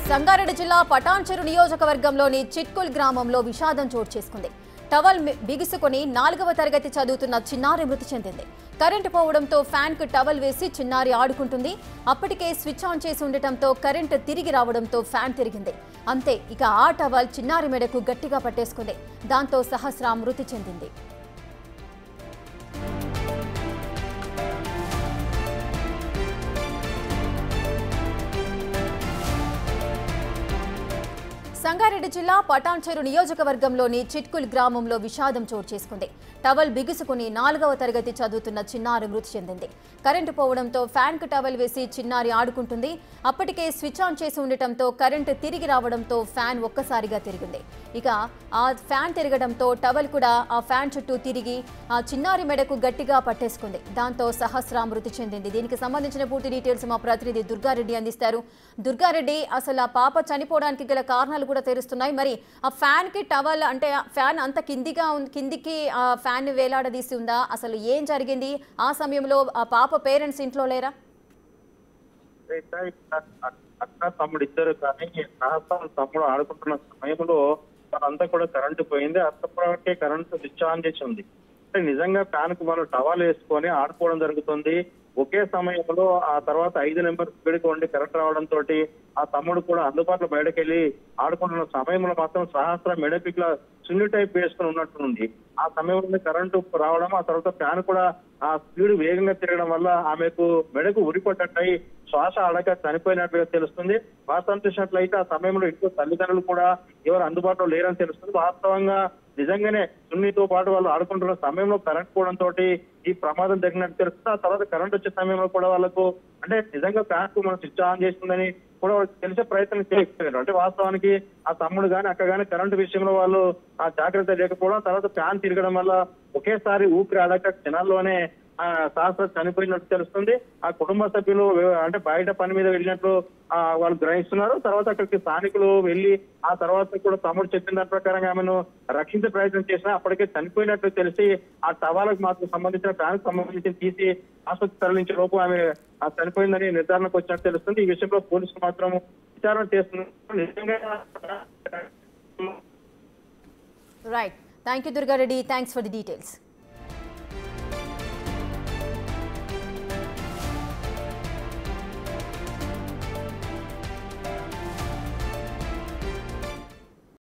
సంగారెడ్డి జిల్లా పటాన్చెరు నియోజకవర్గంలోని చిట్కుల్ గ్రామంలో విషాదం చోటు చేసుకుంది. టవల్ బిగుసుకొని 4వ తరగతి చదువుతున్న చిన్నారి మృతి చెందింది. కరెంటు పోవడంతో ఫ్యాన్ కు టవల్ వేసి చిన్నారి ఆడుకుంటుంది. అప్పటికే స్విచ్ ఆన్ చేసి ఉండటంతో కరెంటు తిరిగి రావడంతో ఫ్యాన్ తిరిగింది. అంతే, ఇక ఆ టవల్ చిన్నారి మెడకు గట్టిగా పట్టేసుకుంది. దాంతో సహస్ర మృతి చెందింది. సంగారెడ్డి జిల్లా పటాన్చెరు నియోజకవర్గంలోని చిట్కుల్ గ్రామంలో విషాదం చోటు చేసుకుంది. టవల్ బిగుసుకుని 4వ తరగతి చదువుతున్న చిన్నారి మృతి చెందింది. కరెంటు పోవడంతో ఫ్యాన్ కు టవల్ వేసి చిన్నారి ఆడుకుంటుంది. అప్పటికే స్విచ్ ఆన్ చేసి ఉండటంతో కరెంటు తిరిగి రావడంతో ఫ్యాన్ ఒక్కసారిగా తిరిగింది. ఇక ఆ ఫ్యాన్ తిరగడంతో టవల్ కూడా ఆ ఫ్యాన్ చుట్టూ తిరిగి ఆ చిన్నారి మెడకు గట్టిగా పట్టేసుకుంది. దాంతో సహస్ర మృతి చెందింది. దీనికి సంబంధించిన పూర్తి డీటెయిల్స్ మా ప్రతినిధి దుర్గారెడ్డి అందిస్తారు. దుర్గారెడ్డి, అసలు ఆ పాప చనిపోవడానికి గల కారణాలు కూడా తెలుస్తున్నాయి. మరి ఆ ఫ్యాన్ కి టవల్ అంటే ఫ్యాన్ అంత కిందికి ఆ ఫ్యాన్ వేలాడదీసి ఉందా? అసలు ఏం జరిగింది? ఆ సమయంలో ఆ పాప పేరెంట్స్ ఇంట్లో లేరా? అక్క తమ్ముడు ఇద్దరు, కానీ తమ్ముడు ఆడుకుంటున్న సమయంలో అంతా కూడా కరెంటు పోయింది. అప్పటికే కరెంటు స్విచ్ ఆన్ చేసి ఉంది. నిజంగా ఫ్యాన్ కు వాళ్ళు టవల్ వేసుకొని ఆడుకోవడం జరుగుతుంది. ఒకే సమయంలో ఆ తర్వాత 5 నెంబర్ స్పీడ్కి ఉండి కరెంట్ రావడంతో ఆ తమ్ముడు కూడా అందుబాటులో బయటకు వెళ్ళి ఆడుకుంటున్న సమయంలో మాత్రం సహస్ర మెడపిక్ల సున్ని టైప్ వేసుకుని ఉన్నట్టుంది. ఆ సమయంలో కరెంటు రావడం, ఆ తర్వాత ఫ్యాన్ కూడా ఆ స్పీడ్ వేగంగా తిరగడం వల్ల ఆమెకు మెడకు ఉరిపడ్డట్టయి శ్వాస అడగ చనిపోయినట్లుగా తెలుస్తుంది. వాస్తవం చూసినట్లయితే ఆ సమయంలో ఇంట్లో తల్లిదండ్రులు కూడా ఎవరు అందుబాటులో లేరని తెలుస్తుంది. వాస్తవంగా నిజంగానే సున్నితో పాటు వాళ్ళు ఆడుకుంటున్న సమయంలో కరెంట్ పోవడంతో ఈ ప్రమాదం జరిగినట్టు తెలుస్తుంది. ఆ తర్వాత కరెంట్ వచ్చే సమయంలో కూడా వాళ్ళకు అంటే నిజంగా ఫ్యాన్ కు మనం స్విచ్ ఆన్ చేస్తుందని కూడా తెలిసే ప్రయత్నం చేయకపోయారు. అంటే వాస్తవానికి ఆ తమ్ముడు గాని అక్క గాని కరెంటు విషయంలో వాళ్ళు ఆ జాగ్రత్త లేకపోవడం, తర్వాత ఫ్యాన్ తిరగడం వల్ల ఒకేసారి ఊపిరి ఆడక క్షణాల్లోనే సహస్ర చనిపోయినట్టు తెలుస్తుంది. ఆ కుటుంబ సభ్యులు అంటే బయట పని మీద వెళ్ళినట్లు వాళ్ళు గ్రహిస్తున్నారు. తర్వాత అక్కడికి స్థానికులు వెళ్లి ఆ తర్వాత కూడా తమ్ముడు చెప్పిన దాని ప్రకారంగా ఆమెను రక్షించే ప్రయత్నం చేసినా అప్పటికే చనిపోయినట్టు తెలిసి ఆ టవాలకు మాత్రం సంబంధించిన ఫ్యాన్ సంబంధించి తీసి ఆసుపత్రి తరలించే లోపు ఆమె చనిపోయిందని నిర్ధారణకు వచ్చినట్టు తెలుస్తుంది. ఈ విషయంలో పోలీసులు మాత్రం విచారణ చేస్తున్నారు. నిజంగా right, thank you Durga Reddy, thanks for the details.